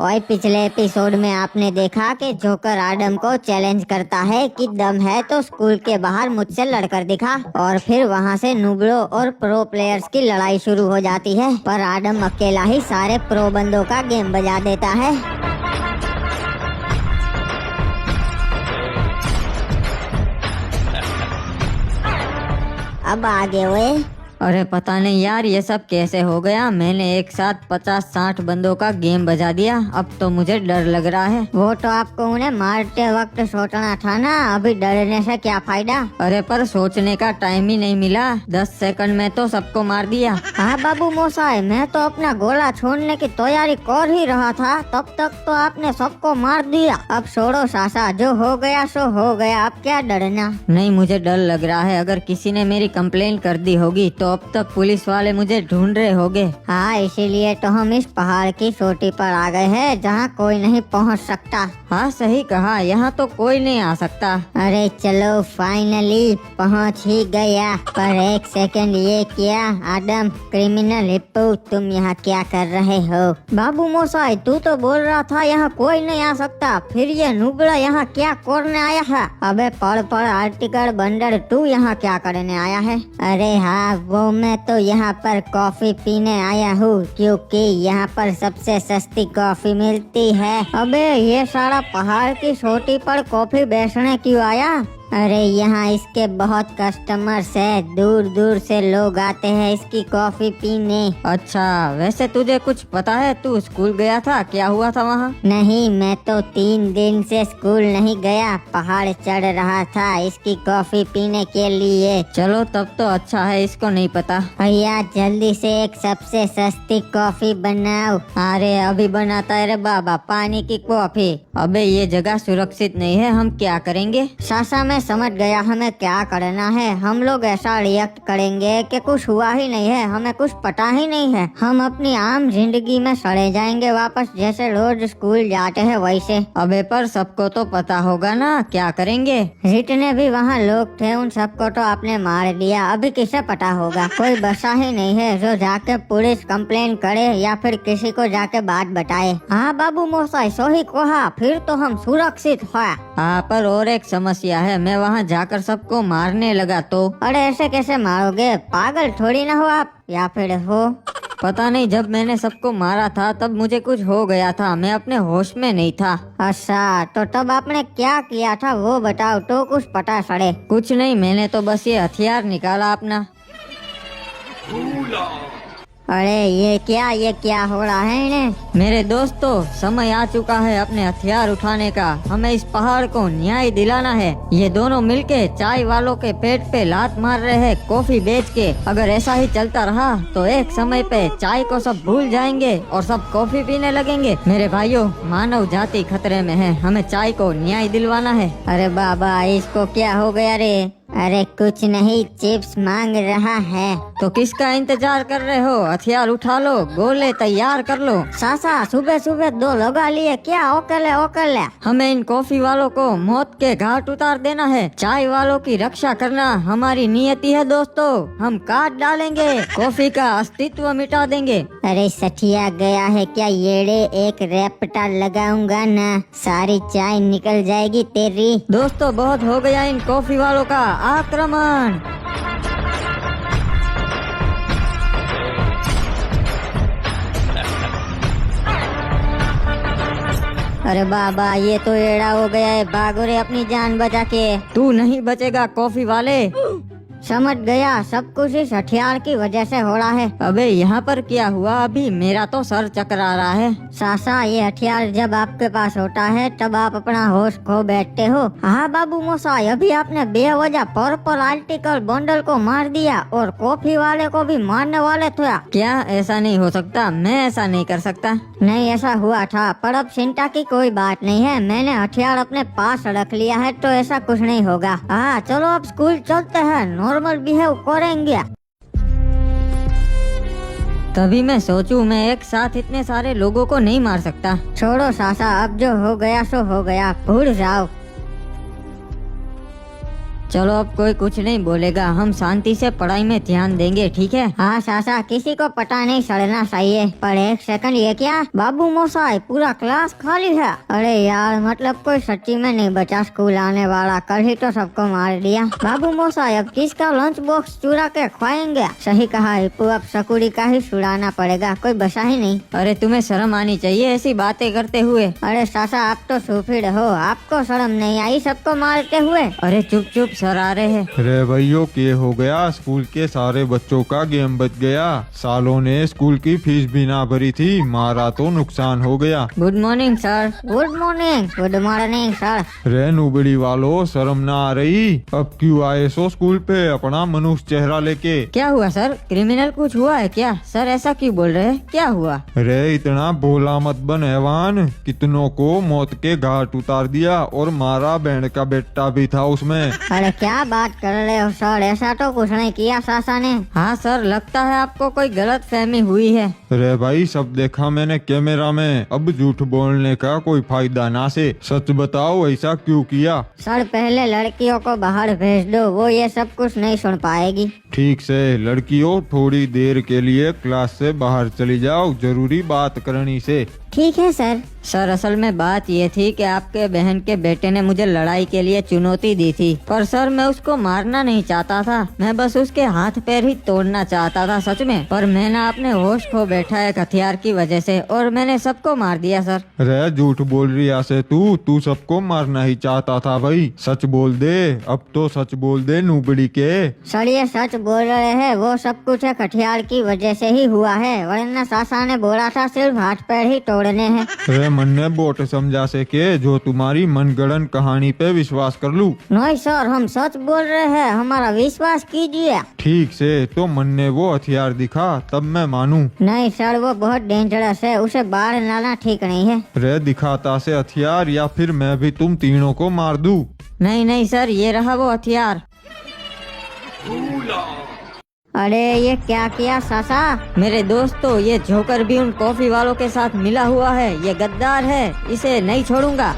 और पिछले एपिसोड में आपने देखा कि जोकर आडम को चैलेंज करता है कि दम है तो स्कूल के बाहर मुझसे लड़कर दिखा, और फिर वहाँ से नुबड़ो और प्रो प्लेयर्स की लड़ाई शुरू हो जाती है। पर आडम अकेला ही सारे प्रो बंदों का गेम बजा देता है। अब आगे हुए। अरे पता नहीं यार ये सब कैसे हो गया। मैंने एक साथ 50-60 बंदों का गेम बजा दिया। अब तो मुझे डर लग रहा है। वो तो आपको उन्हें मारते वक्त सोचना था ना, अभी डरने से क्या फायदा। अरे पर सोचने का टाइम ही नहीं मिला। 10 सेकंड में तो सबको मार दिया। हाँ बाबू मोसाई, मैं तो अपना गोला छोड़ने की तैयारी कर ही रहा था, तब तक तो आपने सबको मार दिया। अब छोड़ो सासा, जो हो गया सो हो गया, अब क्या डरना। नहीं, मुझे डर लग रहा है। अगर किसी ने मेरी कंप्लेन कर दी होगी तो अब तक पुलिस वाले मुझे ढूंढ रहे होंगे। हाँ, इसीलिए तो हम इस पहाड़ की चोटी पर आ गए हैं जहाँ कोई नहीं पहुँच सकता। हाँ सही कहा, यहाँ तो कोई नहीं आ सकता। अरे चलो फाइनली पहुँच ही गया। पर एक सेकंड, ये क्या आदम क्रिमिनल हिप्पो, तुम यहाँ क्या कर रहे हो? बाबू मोसाई, तू तो बोल रहा था यहाँ कोई नहीं आ सकता, फिर ये नुबड़ा यहाँ क्या करने आया है? अबे पढ़ आर्टिकल बंदर, तू यहाँ क्या करने आया है? अरे हाँ, वो मैं तो यहाँ पर कॉफी पीने आया हूँ, क्योंकि यहाँ पर सबसे सस्ती कॉफी मिलती है। अबे ये सारा पहाड़ की चोटी पर कॉफी बेचने क्यों आया? अरे यहाँ इसके बहुत कस्टमर्स है, दूर दूर से लोग आते हैं इसकी कॉफी पीने। अच्छा, वैसे तुझे कुछ पता है? तू स्कूल गया था, क्या हुआ था वहाँ? नहीं, मैं तो 3 दिन से स्कूल नहीं गया, पहाड़ चढ़ रहा था इसकी कॉफी पीने के लिए। चलो तब तो अच्छा है, इसको नहीं पता। भैया जल्दी से एक सबसे सस्ती कॉफी बनाओ। अरे अभी बनाता है रे बाबा, पानी की कॉफी। अबे ये जगह सुरक्षित नहीं है, हम क्या करेंगे? सासा मैं समझ गया हमें क्या करना है। हम लोग ऐसा रिएक्ट करेंगे कि कुछ हुआ ही नहीं है, हमें कुछ पता ही नहीं है। हम अपनी आम जिंदगी में सड़े जाएंगे वापस, जैसे रोज स्कूल जाते हैं वैसे। अबे पर सबको तो पता होगा ना, क्या करेंगे? जितने भी वहाँ लोग थे उन सबको तो आपने मार दिया, अभी किसे पता होगा? कोई बसा ही नहीं है जो जाके पुलिस कंप्लेन करे या फिर किसी को जाके बात बताए। हाँ बाबू मोसाई, सो ही कहा, फिर तो हम सुरक्षित है। हाँ पर और एक समस्या है, मैं वहाँ जाकर सबको मारने लगा तो? अरे ऐसे कैसे मारोगे, पागल थोड़ी ना हो आप, या फिर हो? पता नहीं, जब मैंने सबको मारा था तब मुझे कुछ हो गया था, मैं अपने होश में नहीं था। अच्छा, तो तब आपने क्या किया था वो बताओ तो कुछ पता चले। कुछ नहीं, मैंने तो बस ये हथियार निकाला अपना। अरे ये क्या हो रहा है इन्हें? मेरे दोस्तों, समय आ चुका है अपने हथियार उठाने का। हमें इस पहाड़ को न्याय दिलाना है। ये दोनों मिलके चाय वालों के पेट पे लात मार रहे हैं कॉफी बेच के। अगर ऐसा ही चलता रहा तो एक समय पे चाय को सब भूल जाएंगे और सब कॉफी पीने लगेंगे। मेरे भाइयों, मानव जाति खतरे में है, हमें चाय को न्याय दिलवाना है। अरे बाबा, इसको क्या हो गया रे? अरे कुछ नहीं, चिप्स मांग रहा है। तो किसका इंतजार कर रहे हो? हथियार उठा लो, गोले तैयार कर लो। सासा सुबह सुबह 2 लगा लिए क्या? ओकले। हमें इन कॉफी वालों को मौत के घाट उतार देना है। चाय वालों की रक्षा करना हमारी नियति है दोस्तों। हम काट डालेंगे, कॉफी का अस्तित्व मिटा देंगे। अरे सठिया गया है क्या येड़े, एक रैपटा लगाऊंगा ना, सारी चाय निकल जाएगी तेरी। दोस्तों बहुत हो गया इन कॉफी वालों का आक्रमण। अरे बाबा, ये तो एड़ा हो गया है, भागो रे अपनी जान बचा के। तू नहीं बचेगा कॉफी वाले। समझ गया, सब कुछ इस हथियार की वजह से हो रहा है। अबे यहाँ पर क्या हुआ? अभी मेरा तो सर चकरा रहा है। सासा, ये हथियार जब आपके पास होता है तब आप अपना होश खो बैठते हो। हाँ बाबू मोसाई, अभी आपने बेवजह पर्पल आर्टिकल बंडल को मार दिया और कॉफी वाले को भी मारने वाले थे। क्या ऐसा नहीं हो सकता? मैं ऐसा नहीं कर सकता। नहीं, ऐसा हुआ था, पर अब चिंता की कोई बात नहीं है। मैंने हथियार अपने पास रख लिया है तो ऐसा कुछ नहीं होगा। हाँ चलो अब स्कूल चलते हैं, नॉर्मल बिहेव करेंगे। तभी मैं सोचूं, मैं एक साथ इतने सारे लोगों को नहीं मार सकता। छोड़ो सासा, अब जो हो गया सो हो गया, भूल जाओ। चलो अब कोई कुछ नहीं बोलेगा, हम शांति से पढ़ाई में ध्यान देंगे, ठीक है? हाँ सासा, किसी को पता नहीं चलना चाहिए। पर एक सेकंड, ये क्या? बाबू मोसाई, पूरा क्लास खाली है। अरे यार, मतलब कोई सच्ची में नहीं बचा स्कूल आने वाला। कल ही तो सबको मार दिया। बाबू मोसाई, अब किसका लंच बॉक्स चुरा के खाएंगे? सही कहा हिप्पू, अब सकुड़ी का ही छुड़ाना पड़ेगा, कोई बचा ही नहीं। अरे तुम्हें शर्म आनी चाहिए ऐसी बातें करते हुए। अरे सासा, आप तो सुफिड़ हो, आपको शर्म नहीं आई सबको मारते हुए? अरे चुप चुप, सर आ रहे हैं। अरे भैया, के हो गया? स्कूल के सारे बच्चों का गेम बच गया। सालों ने स्कूल की फीस भी ना भरी थी, मारा तो नुकसान हो गया। Good morning sir. Good morning. Good morning sir. रे नुबड़ी वालों, शर्म ना आ रही? अब क्यों आए सो स्कूल पे अपना मनुष्य चेहरा लेके? क्या हुआ सर, क्रिमिनल कुछ हुआ है क्या? सर ऐसा क्यों बोल रहे हैं, क्या हुआ? रे इतना भोला मत बन हैवान, कितनों को मौत के घाट उतार दिया और मारा, बहन का बेटा भी था उसमें। अरे क्या बात कर रहे हो सर, ऐसा तो कुछ नहीं किया सासा ने। हाँ सर, लगता है आपको कोई गलत फहमी हुई है। अरे भाई, सब देखा मैंने कैमरा में, अब झूठ बोलने का कोई फायदा ना से। सच बताओ, ऐसा क्यों किया? सर पहले लड़कियों को बाहर भेज दो, वो ये सब कुछ नहीं सुन पाएगी। ठीक से लड़कियों, थोड़ी देर के लिए क्लास से बाहर चली जाओ, जरूरी बात करनी से। ठीक है सर। सर असल में बात ये थी कि आपके बहन के बेटे ने मुझे लड़ाई के लिए चुनौती दी थी, पर सर मैं उसको मारना नहीं चाहता था, मैं बस उसके हाथ पैर ही तोड़ना चाहता था सच में। पर मैंने अपने होश खो बैठा एक हथियार की वजह से, और मैंने सबको मार दिया सर। अरे झूठ बोल रही ऐसे तू सबको मारना ही चाहता था भाई, सच बोल दे, अब तो सच बोल दे नूबड़ी के। सर ये सच बोल रहे हैं, वो सब कुछ एक हथियार की वजह से ही हुआ है, वरना सासा ने बोला था सिर्फ हाथ पैर ही तोड़ने हैं। अरे मन ने बोट समझा से के जो तुम्हारी मनगढ़ंत कहानी पे विश्वास कर लूं। नहीं सर, हम सच बोल रहे हैं, हमारा विश्वास कीजिए। ठीक से तो मन ने वो हथियार दिखा तब मैं मानूं। नहीं सर, वो बहुत डेंजरस है, उसे बाहर लाना ठीक नहीं है। रे दिखाता से हथियार, या फिर मैं भी तुम तीनों को मार दूं। नहीं नहीं सर, ये रहा वो हथियार। अरे ये क्या किया सासा? मेरे दोस्तों, ये जोकर भी उन कॉफी वालों के साथ मिला हुआ है, ये गद्दार है, इसे नहीं छोड़ूंगा।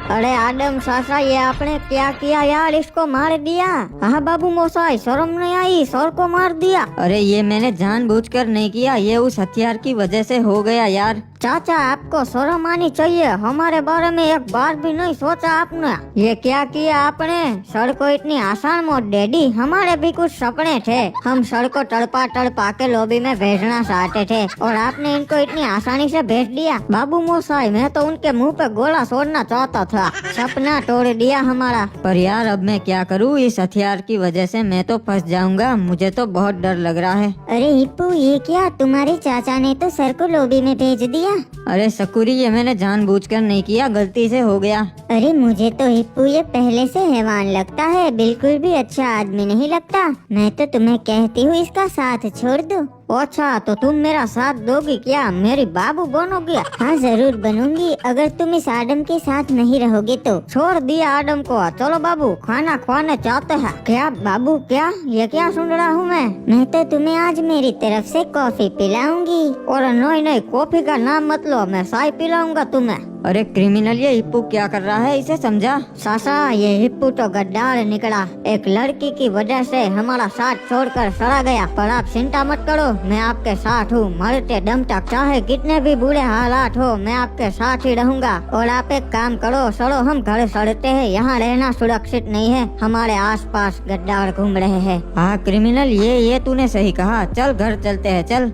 अरे आदम सासा, ये आपने क्या किया यार, इसको मार दिया। हाँ बाबू मोसाई, शर्म नहीं आई, सर को मार दिया। अरे ये मैंने जानबूझकर नहीं किया, ये उस हथियार की वजह से हो गया यार। चाचा आपको शर्म आनी चाहिए, हमारे बारे में एक बार भी नहीं सोचा आपने। ये क्या किया आपने? सर को इतनी आसान मौत दे दी, हमारे भी कुछ सपने थे, हम सर को तड़पा के लॉबी में भेजना चाहते थे, और आपने इनको इतनी आसानी से भेज दिया। बाबू मोसाई, मैं तो उनके मुंह पे गोला छोड़ना चाहता था, सपना तोड़ दिया हमारा। पर यार अब मैं क्या करूँ, इस हथियार की वजह से मैं तो फंस जाऊंगा, मुझे तो बहुत डर लग रहा है। अरे हिप्पू, ये क्या, तुम्हारे चाचा ने तो सर को लॉबी में भेज दिया। अरे सकुरी, ये मैंने जानबूझकर नहीं किया, गलती से हो गया। अरे मुझे तो हिप्पू ये पहले से हैवान लगता है, बिल्कुल भी अच्छा आदमी नहीं लगता। मैं तो तुम्हें कहती हूँ इसका साथ छोड़ दो। अच्छा, तो तुम मेरा साथ दोगी क्या? मेरी बाबू बनोगी? हाँ जरूर बनूंगी, अगर तुम इस आदम के साथ नहीं रहोगे तो। छोड़ दिया आदम को, चलो बाबू खाना खाने चाहते हैं। क्या बाबू, क्या ये क्या सुन रहा हूँ मैं तो तुम्हें आज मेरी तरफ से कॉफी पिलाऊंगी। और नहीं, कॉफी का नाम मत लो, मैं चाय पिलाऊंगा तुम्हें। अरे क्रिमिनल, ये हिप्पू क्या कर रहा है, इसे समझा। सासा, ये हिप्पू तो गद्दार निकला, एक लड़की की वजह से हमारा साथ छोड़कर चला गया। पर आप चिंता मत करो, मैं आपके साथ हूँ, मरते दम तक, चाहे कितने भी बुरे हालात हो, मैं आपके साथ ही रहूंगा। और आप एक काम करो, चलो हम घर चलते हैं, यहाँ रहना सुरक्षित नहीं है, हमारे आसपास गद्दार घूम रहे हैं। हाँ क्रिमिनल, ये तूने सही कहा, चल घर चलते हैं, चल।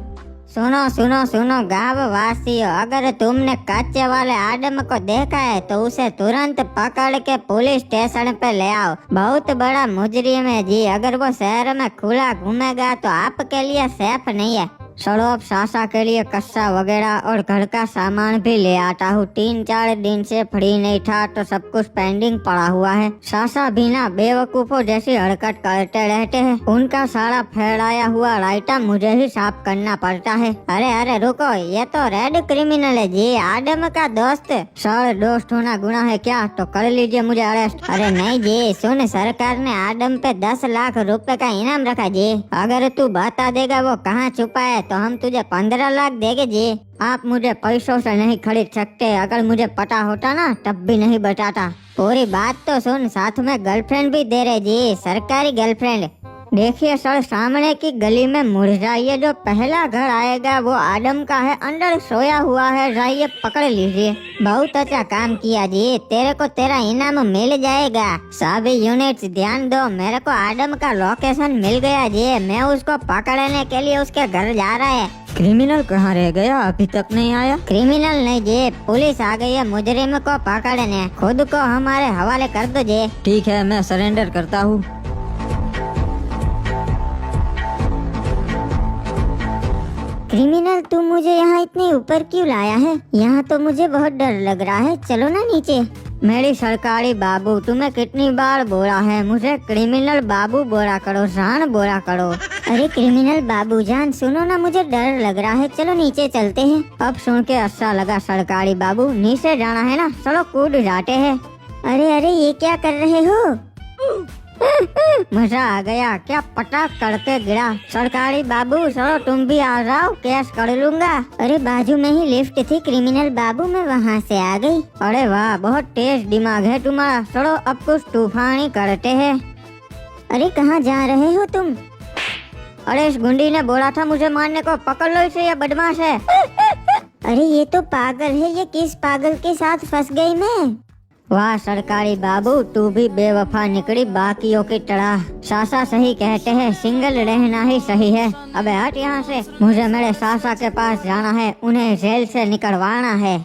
सुनो गाँव वासियों, अगर तुमने कच्चे वाले आदम को देखा है तो उसे तुरंत पकड़ के पुलिस स्टेशन पे ले आओ। बहुत बड़ा मुजरिम है जी, अगर वो शहर में खुला घूमेगा तो आपके लिए सेफ नहीं है। चलो अब सासा के लिए कस्सा वगैरह और घर का सामान भी ले आता हूँ, 3-4 दिन से फ्री नहीं था तो सब कुछ पेंडिंग पड़ा हुआ है। सासा भी ना बेवकूफों जैसी हरकत करते रहते हैं, उनका सारा फैलाया हुआ रायता मुझे ही साफ करना पड़ता है। अरे रुको, ये तो रेड क्रिमिनल है जी, आदम का दोस्त। सर दोस्त होना गुनाह है क्या? तो कर लीजिए मुझे अरेस्ट। अरे नहीं जी, सुन, सरकार ने आदम पे 10 लाख रुपए का इनाम रखा जी, अगर तू बता देगा वो कहाँ छुपा है तो हम तुझे 15 लाख देंगे जी। आप मुझे पैसों से नहीं खरीद सकते। अगर मुझे पता होता ना तब भी नहीं बताता। पूरी बात तो सुन, साथ में गर्लफ्रेंड भी दे रहे जी, सरकारी गर्लफ्रेंड। देखिए सर, सामने की गली में मुड़ जाइए, जो पहला घर आएगा वो आदम का है, अंदर सोया हुआ है, जाइए पकड़ लीजिए। बहुत अच्छा काम किया जी, तेरे को तेरा इनाम मिल जाएगा। सभी यूनिट्स ध्यान दो, मेरे को आदम का लोकेशन मिल गया जी। मैं उसको पकड़ने के लिए उसके घर जा रहा है। क्रिमिनल कहाँ रह गया, अभी तक नहीं आया? क्रिमिनल नहीं जी, पुलिस आ गई है मुजरिम को पकड़ने। खुद को हमारे हवाले कर दो जी। ठीक है, मैं सरेंडर करता हूँ। क्रिमिनल, तू मुझे यहाँ इतने ऊपर क्यों लाया है? यहाँ तो मुझे बहुत डर लग रहा है, चलो ना नीचे। मेरी सरकारी बाबू, तुम्हें कितनी बार बोला है मुझे क्रिमिनल बाबू बोला करो, जान बोला करो। अरे क्रिमिनल बाबू जान, सुनो ना, मुझे डर लग रहा है, चलो नीचे चलते हैं। अब सुन के अच्छा लगा सरकारी बाबू, नीचे जाना है ना, चलो कूद जाते हैं। अरे अरे, ये क्या कर रहे हो? मजा आ गया, क्या पटाख करके गिरा। सरकारी बाबू चलो तुम भी आ जाओ, कैश कर लूंगा। अरे बाजू में ही लिफ्ट थी क्रिमिनल बाबू, मैं वहाँ से आ गई। अरे वाह, बहुत तेज दिमाग है तुम्हारा। चलो अब कुछ तूफानी करते हैं। अरे कहाँ जा रहे हो तुम? अरे इस गुंडी ने बोला था मुझे मारने को, पकड़ लो इसे, ये बदमाश है। अरे ये तो पागल है, ये किस पागल के साथ फंस गई मैं। वाह सरकारी बाबू, तू भी बेवफा निकली बाकियों की तरह। सासा सही कहते हैं, सिंगल रहना ही सही है। अबे हट यहाँ से, मुझे मेरे सासा के पास जाना है, उन्हें जेल से निकलवाना है।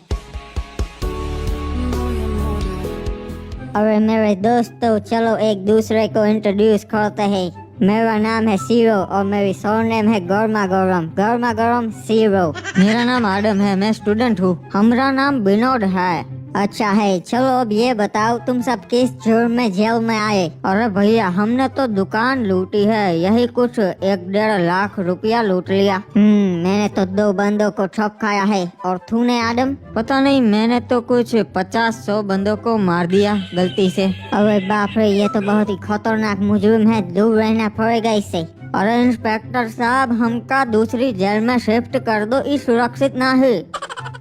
अरे मेरे दोस्तों, चलो एक दूसरे को इंट्रोड्यूस करते हैं। मेरा नाम है सीरो और मेरी सरनेम है गर्मा गरम, गर्मा गरम सीरो। मेरा नाम आदम है, मैं स्टूडेंट हूँ। हमारा नाम विनोद है। अच्छा है, चलो अब ये बताओ तुम सब किस जुर्म में जेल में आए? अरे भैया, हमने तो दुकान लूटी है, यही कुछ 1-1.5 लाख रुपया लूट लिया। मैंने तो 2 बंदों को ठप खाया है। और तूने आदम? पता नहीं, मैंने तो कुछ 50-100 बंदों को मार दिया गलती से। अरे बाप रे, ये तो बहुत ही खतरनाक मुजरिम है, दूर रहना पड़ेगा इससे। अरे इंस्पेक्टर साहब, हमका दूसरी जेल में शिफ्ट कर दो, ये सुरक्षित ना है।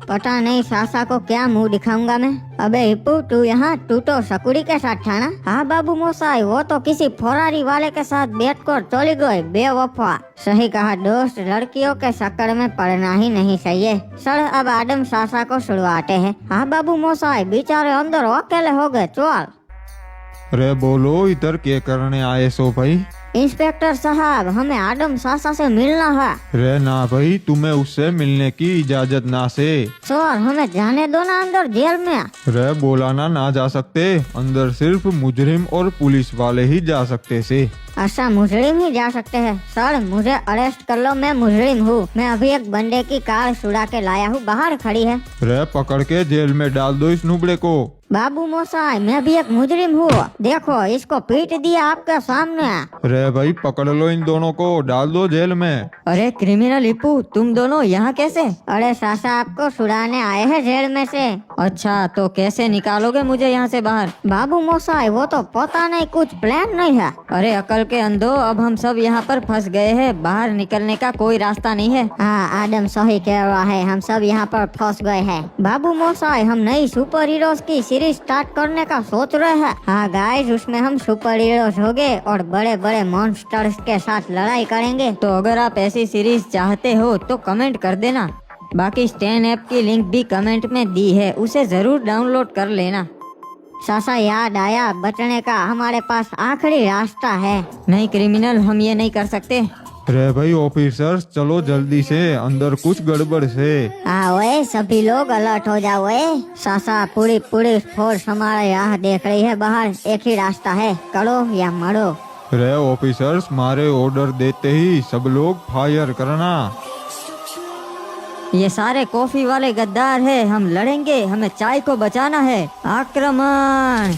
पता नहीं सासा को क्या मुंह दिखाऊंगा मैं। अबे हिप्पू, तू यहाँ, तू तो सकुड़ी के साथ था ना? हाँ बाबू मोसाई, वो तो किसी फरारी वाले के साथ बैठ कर चली गई, बेवफा। सही कहा दोस्त, लड़कियों के चक्कर में पड़ना ही नहीं चाहिए। सर अब आदम सासा को छुड़वाते हैं। हाँ बाबू मोसाई, बेचारे अंदर अकेले हो गए, चल। अरे बोलो, इधर क्या करने आए सो भाई? इंस्पेक्टर साहब, हमें आदम सासा से मिलना है। रे ना भाई, तुम्हें उससे मिलने की इजाजत ना से। सर हमें जाने दो ना अंदर जेल में। रे बोला ना जा सकते, अंदर सिर्फ मुजरिम और पुलिस वाले ही जा सकते से। अच्छा, मुजरिम ही जा सकते हैं? सर मुझे अरेस्ट कर लो, मैं मुजरिम हूँ। मैं अभी एक बंदे की कार छुड़ा के लाया हूँ, बाहर खड़ी है। रे पकड़ के जेल में डाल दो इस नुबड़े को। बाबू मोसाई, मैं भी एक मुजरिम हूँ, देखो इसको पीट दिया आपके सामने। रे भाई पकड़ लो इन दोनों को, डाल दो जेल में। अरे क्रिमिनल हिप्पू, तुम दोनों यहाँ कैसे? अरे सासा आपको छुड़ाने आए हैं जेल में से। अच्छा, तो कैसे निकालोगे मुझे यहाँ से बाहर? बाबू मोसाई, वो तो पता नहीं, कुछ प्लान नहीं है। अरे अकल के अंधो, अब हम सब यहाँ पर फंस गए हैं, बाहर निकलने का कोई रास्ता नहीं है। हाँ आदम सही कह रहा है, हम सब यहाँ पर फंस गए हैं। बाबू मोसाई, हम नई सुपर हीरोज की सीरीज स्टार्ट करने का सोच रहे हैं। हाँ गाइस, उसमें हम सुपर हीरोज होंगे और बड़े बड़े मॉन्स्टर्स के साथ लड़ाई करेंगे। तो अगर आप ऐसी सीरीज चाहते हो तो कमेंट कर देना। बाकी स्टैन ऐप की लिंक भी कमेंट में दी है, उसे जरूर डाउनलोड कर लेना। सासा याद आया, बचने का हमारे पास आखिरी रास्ता है। नहीं क्रिमिनल, हम ये नहीं कर सकते। रे भाई ऑफिसर्स, चलो जल्दी से, अंदर कुछ गड़बड़ से। हाँ ओए, सभी लोग अलर्ट हो जाओ। ओए सासा, पूरी फोर्स हमारे राह देख रही है बाहर, एक ही रास्ता है, करो या मरो। रे ऑफिसर्स, मारे ऑर्डर देते ही सब लोग फायर करना। ये सारे कॉफी वाले गद्दार है, हम लड़ेंगे, हमें चाय को बचाना है। आक्रमण!